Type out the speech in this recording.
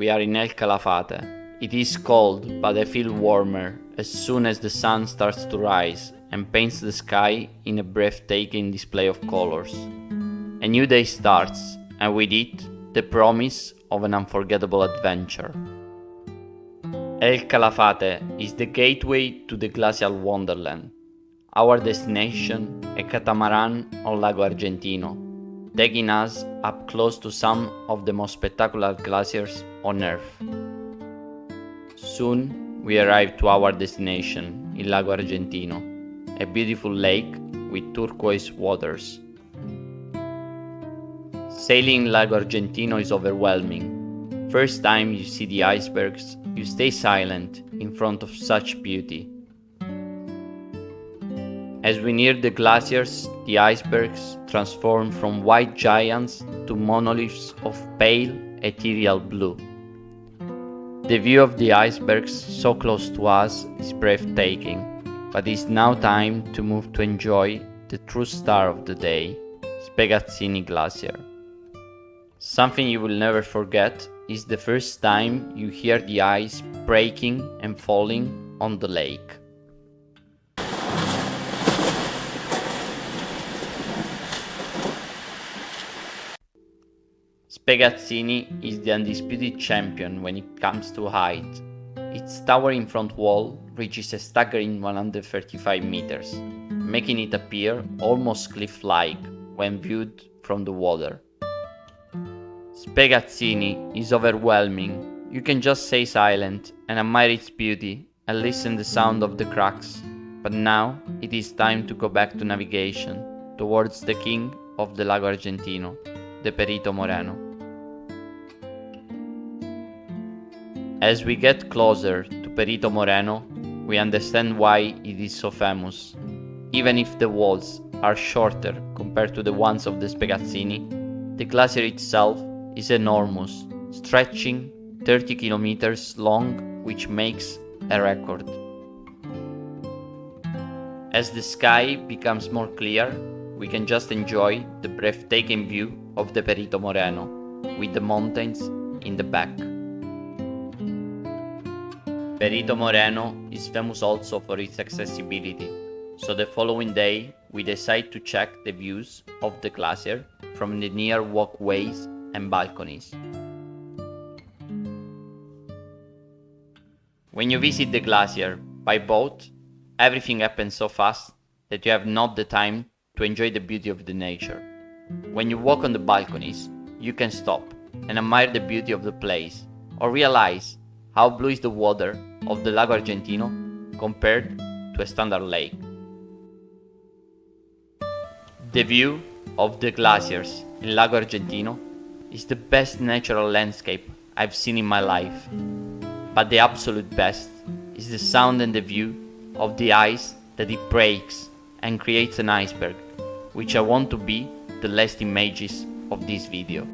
we are in El Calafate. It is cold, but I feel warmer as soon as the sun starts to rise and paints the sky in a breathtaking display of colors. A new day starts, and with it, the promise of an unforgettable adventure. El Calafate is the gateway to the glacial wonderland. Our destination, a catamaran on Lago Argentino, taking us up close to some of the most spectacular glaciers on Earth. Soon we arrive to our destination in Lago Argentino, a beautiful lake with turquoise waters. Sailing Lago Argentino is overwhelming. First time you see the icebergs, you stay silent in front of such beauty. As we near the glaciers, the icebergs transform from white giants to monoliths of pale, ethereal blue. The view of the icebergs so close to us is breathtaking, but it's now time to move to enjoy the true star of the day, Spegazzini Glacier. Something you will never forget is the first time you hear the ice breaking and falling on the lake. Spegazzini is the undisputed champion when it comes to height. Its towering front wall reaches a staggering 135 meters, making it appear almost cliff-like when viewed from the water. Spegazzini is overwhelming. You can just stay silent and admire its beauty and listen to the sound of the cracks. But now it is time to go back to navigation towards the king of the Lago Argentino, the Perito Moreno. As we get closer to Perito Moreno, we understand why it is so famous. Even if the walls are shorter compared to the ones of the Spegazzini, the glacier itself is enormous, stretching 30 kilometers long, which makes a record. As the sky becomes more clear, we can just enjoy the breathtaking view of the Perito Moreno, with the mountains in the back. Perito Moreno is famous also for its accessibility, so the following day we decide to check the views of the glacier from the near walkways and balconies. When you visit the glacier by boat, everything happens so fast that you have not the time to enjoy the beauty of the nature. When you walk on the balconies, you can stop and admire the beauty of the place, or realize how blue is the water of the Lago Argentino compared to a standard lake. The view of the glaciers in Lago Argentino is the best natural landscape I've seen in my life. But the absolute best is the sound and the view of the ice that it breaks and creates an iceberg, which I want to be the last images of this video.